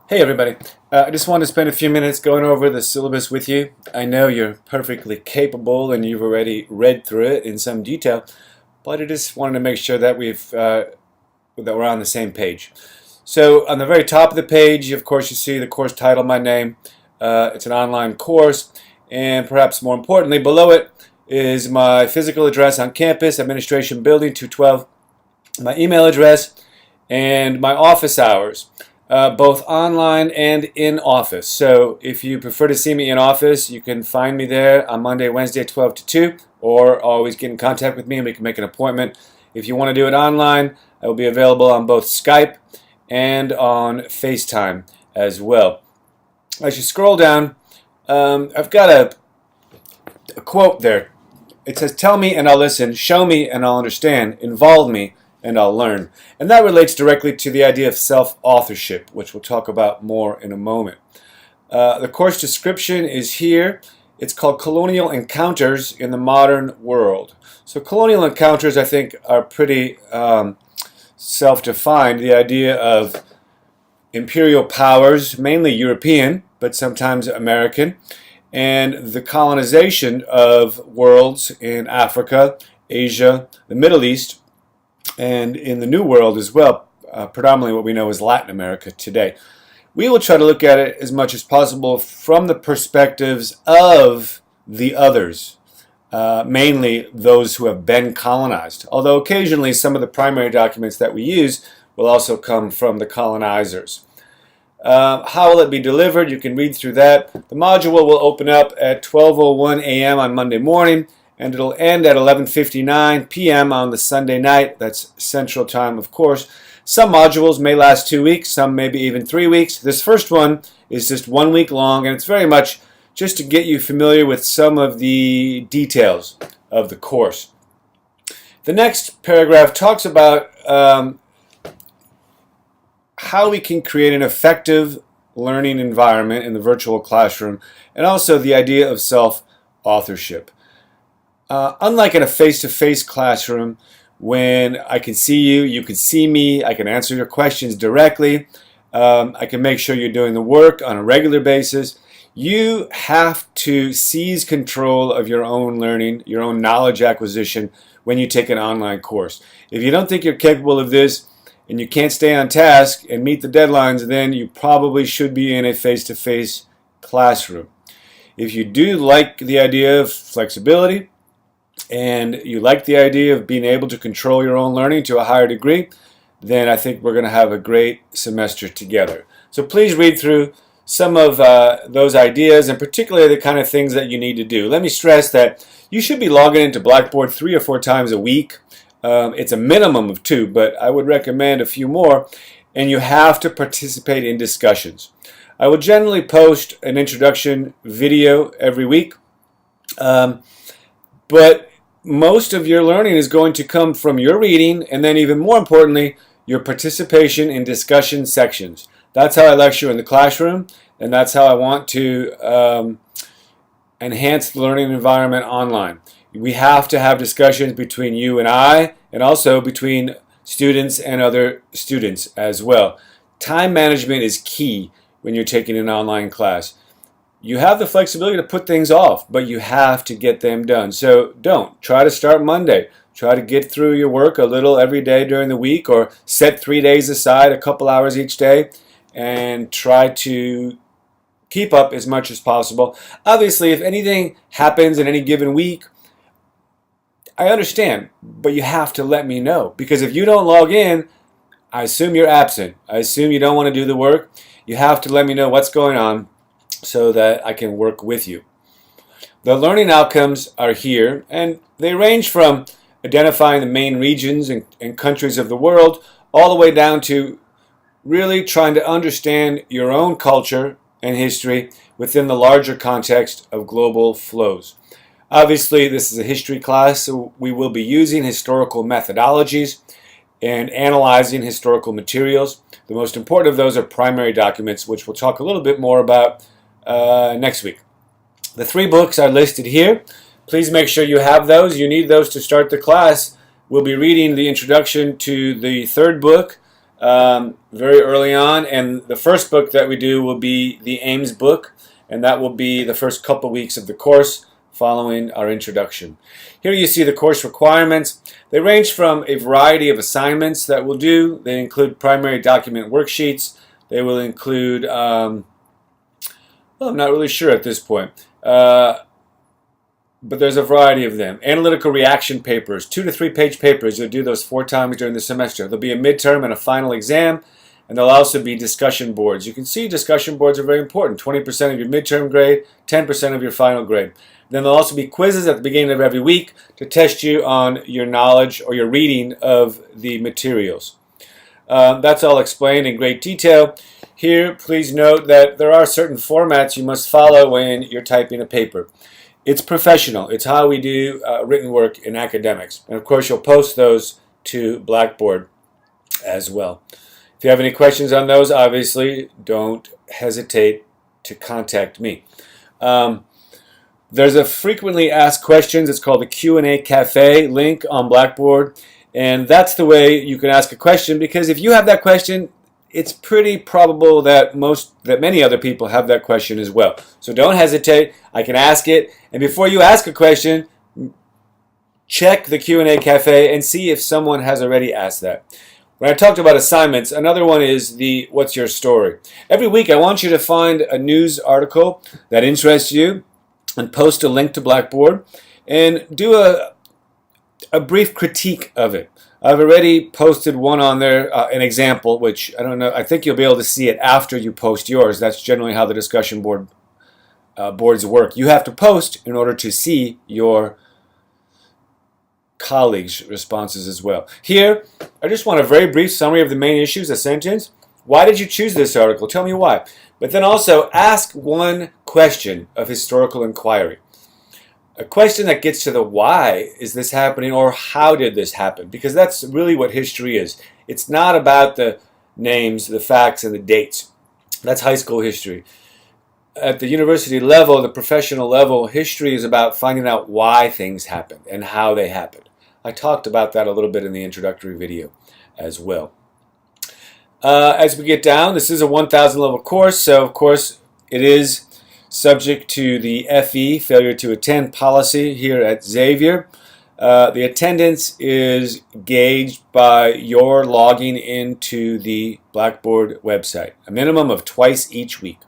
Hey everybody, I just wanted to spend a few minutes going over the syllabus with you. I know you're perfectly capable and you've already read through it in some detail, but I just wanted to make sure that we're on the same page. So on the very top of the page, of course, you see the course title, my name. It's an online course, and perhaps more importantly, below it is my physical address on campus, Administration Building 212, my email address, and my office hours. Both online and in office. So if you prefer to see me in office, you can find me there on Monday, Wednesday, 12 to 2, or always get in contact with me and we can make an appointment. If you want to do it online, I will be available on both Skype and on FaceTime as well. As you scroll down, I've got a quote there. It says, "Tell me and I'll listen, show me and I'll understand, involve me and I'll learn." And that relates directly to the idea of self-authorship, which we'll talk about more in a moment. The course description is here. It's called Colonial Encounters in the Modern World. So colonial encounters, I think, are pretty self-defined. The idea of imperial powers, mainly European, but sometimes American, and the colonization of worlds in Africa, Asia, the Middle East, and in the New World as well, predominantly what we know as Latin America today. We will try to look at it as much as possible from the perspectives of the others, mainly those who have been colonized, although occasionally some of the primary documents that we use will also come from the colonizers. How will it be delivered? You can read through that. The module will open up at 12:01 a.m. on Monday morning, and it'll end at 11:59 p.m. on the Sunday night. That's Central Time, of course. Some modules may last 2 weeks, some maybe even 3 weeks. This first one is just 1 week long, and it's very much just to get you familiar with some of the details of the course. The next paragraph talks about how we can create an effective learning environment in the virtual classroom, and also the idea of self-authorship. Unlike in a face-to-face classroom, when I can see you, you can see me, I can answer your questions directly, I can make sure you're doing the work on a regular basis, you have to seize control of your own learning, your own knowledge acquisition when you take an online course. If you don't think you're capable of this, and you can't stay on task and meet the deadlines, then you probably should be in a face-to-face classroom. If you do like the idea of flexibility, and you like the idea of being able to control your own learning to a higher degree, then I think we're going to have a great semester together. So please read through some of those ideas, and particularly the kind of things that you need to do. Let me stress that you should be logging into Blackboard 3 or 4 times a week. It's a minimum of 2, but I would recommend a few more, and you have to participate in discussions. I would generally post an introduction video every week, but most of your learning is going to come from your reading, and then even more importantly, your participation in discussion sections. That's how I lecture in the classroom, and that's how I want to enhance the learning environment online. We have to have discussions between you and I, and also between students and other students as well. Time management is key when you're taking an online class. You have the flexibility to put things off, but you have to get them done. So don't. Try to start Monday. Try to get through your work a little every day during the week, or set 3 days aside, a couple hours each day, and try to keep up as much as possible. Obviously, if anything happens in any given week, I understand, but you have to let me know, because if you don't log in, I assume you're absent. I assume you don't want to do the work. You have to let me know what's going on so that I can work with you. The learning outcomes are here, and they range from identifying the main regions and countries of the world all the way down to really trying to understand your own culture and history within the larger context of global flows. Obviously, this is a history class, so we will be using historical methodologies and analyzing historical materials. The most important of those are primary documents, which we'll talk a little bit more about next week. The 3 books are listed here. Please make sure you have those. You need those to start the class. We'll be reading the introduction to the 3rd book, very early on, and the first book that we do will be the Ames book, and that will be the first couple weeks of the course following our introduction. Here you see the course requirements. They range from a variety of assignments that we'll do. They include primary document worksheets. They will include, well, I'm not really sure at this point, but there's a variety of them. Analytical reaction papers, 2 to 3 page papers. You'll do those 4 times during the semester. There'll be a midterm and a final exam, and there'll also be discussion boards. You can see discussion boards are very important. 20% of your midterm grade, 10% of your final grade. Then there'll also be quizzes at the beginning of every week to test you on your knowledge or your reading of the materials. That's all explained in great detail. Here, please note that there are certain formats you must follow when you're typing a paper. It's professional. It's how we do written work in academics. And of course, you'll post those to Blackboard as well. If you have any questions on those, obviously, don't hesitate to contact me. There's a frequently asked questions. It's called the Q&A Cafe link on Blackboard. And that's the way you can ask a question, because if you have that question, it's pretty probable that many other people have that question as well. So don't hesitate. I can ask it. And before you ask a question, check the Q&A Cafe and see if someone has already asked that. When I talked about assignments, another one is the What's Your Story? Every week I want you to find a news article that interests you and post a link to Blackboard and do a brief critique of it. I've already posted one on there, an example, which I don't know, I think you'll be able to see it after you post yours. That's generally how the discussion boards work. You have to post in order to see your colleagues' responses as well. Here, I just want a very brief summary of the main issues, a sentence. Why did you choose this article? Tell me why. But then also ask one question of historical inquiry. A question that gets to the why is this happening, or how did this happen? Because that's really what history is. It's not about the names, the facts, and the dates. That's high school history. At the university level, the professional level, history is about finding out why things happened and how they happened. I talked about that a little bit in the introductory video as well. As we get down, this is a 1,000 level course, so of course it is subject to the FE, failure to attend policy here at Xavier. The attendance is gauged by your logging into the Blackboard website, a minimum of twice each week.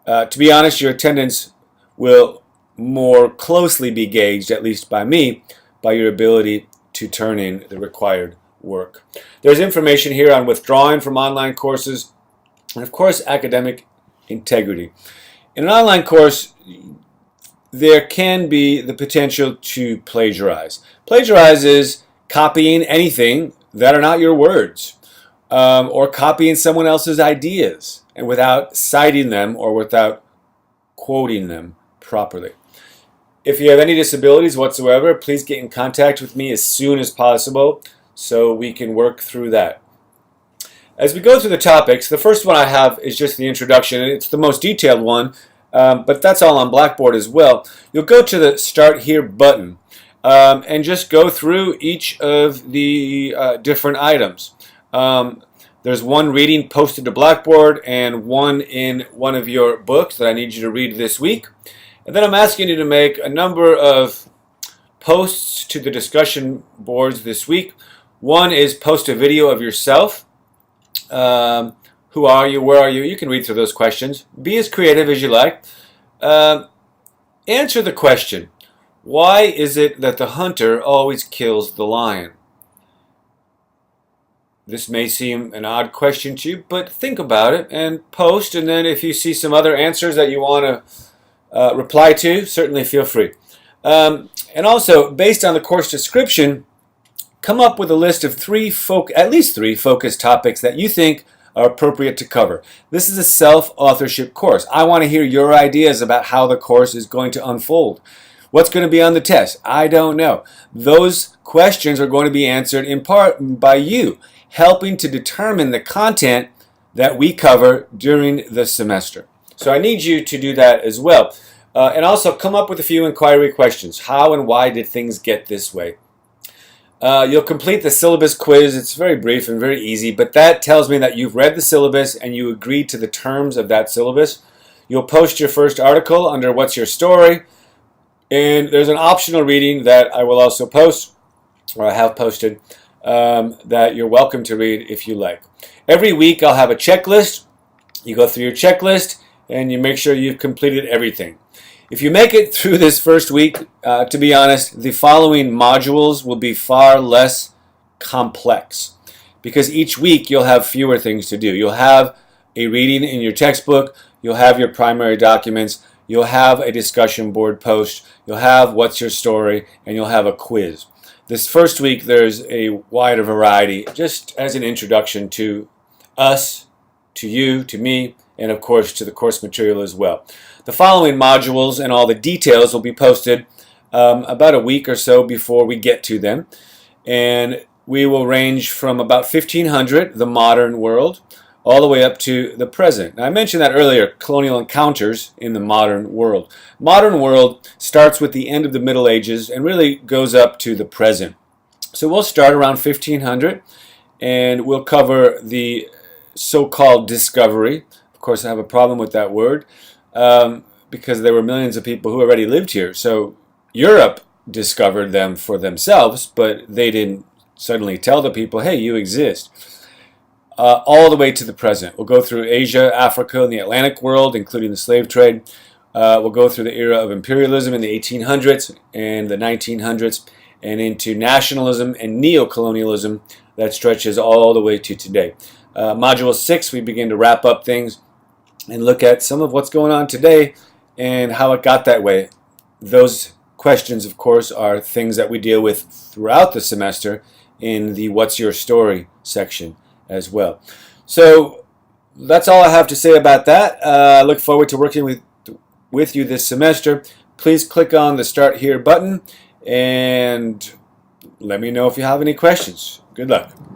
To be honest, your attendance will more closely be gauged, at least by me, by your ability to turn in the required work. There's information here on withdrawing from online courses and, of course, academic integrity. In an online course, there can be the potential to plagiarize. Plagiarize is copying anything that are not your words, or copying someone else's ideas and without citing them or without quoting them properly. If you have any disabilities whatsoever, please get in contact with me as soon as possible so we can work through that. As we go through the topics, the first one I have is just the introduction, and it's the most detailed one, but that's all on Blackboard as well. You'll go to the Start Here button and just go through each of the different items. There's one reading posted to Blackboard and one in one of your books that I need you to read this week. And then I'm asking you to make a number of posts to the discussion boards this week. One is post a video of yourself. Who are you? Where are you? You can read through those questions. Be as creative as you like. Answer the question, why is it that the hunter always kills the lion? This may seem an odd question to you, but think about it and post. And then if you see some other answers that you want to reply to, certainly feel free. And also, based on the course description, come up with a list of at least three focus topics that you think are appropriate to cover. This is a self-authorship course. I want to hear your ideas about how the course is going to unfold. What's going to be on the test? I don't know. Those questions are going to be answered in part by you, helping to determine the content that we cover during the semester. So I need you to do that as well. And also come up with a few inquiry questions. How and why did things get this way? You'll complete the syllabus quiz. It's very brief and very easy, but that tells me that you've read the syllabus and you agreed to the terms of that syllabus. You'll post your first article under What's Your Story, and there's an optional reading that I will also post, or I have posted, that you're welcome to read if you like. Every week I'll have a checklist. You go through your checklist and you make sure you've completed everything. If you make it through this first week, to be honest, the following modules will be far less complex because each week you'll have fewer things to do. You'll have a reading in your textbook, you'll have your primary documents, you'll have a discussion board post, you'll have What's Your Story, and you'll have a quiz. This first week there's a wider variety, just as an introduction to us, to you, to me, and of course to the course material as well. The following modules and all the details will be posted about a week or so before we get to them, and we will range from about 1500, the modern world, all the way up to the present. Now, I mentioned that earlier, colonial encounters in the modern world. Modern world starts with the end of the Middle Ages and really goes up to the present. So we'll start around 1500 and we'll cover the so-called discovery. Of course, I have a problem with that word because there were millions of people who already lived here. So Europe discovered them for themselves, but they didn't suddenly tell the people, hey, you exist. All the way to the present. We'll go through Asia, Africa, and the Atlantic world, including the slave trade. We'll go through the era of imperialism in the 1800s and the 1900s, and into nationalism and neocolonialism that stretches all the way to today. Module 6, we begin to wrap up things and look at some of what's going on today and how it got that way. Those questions, of course, are things that we deal with throughout the semester in the What's Your Story section as well. So that's all I have to say about that. I look forward to working with you this semester. Please click on the Start Here button and let me know if you have any questions. Good luck.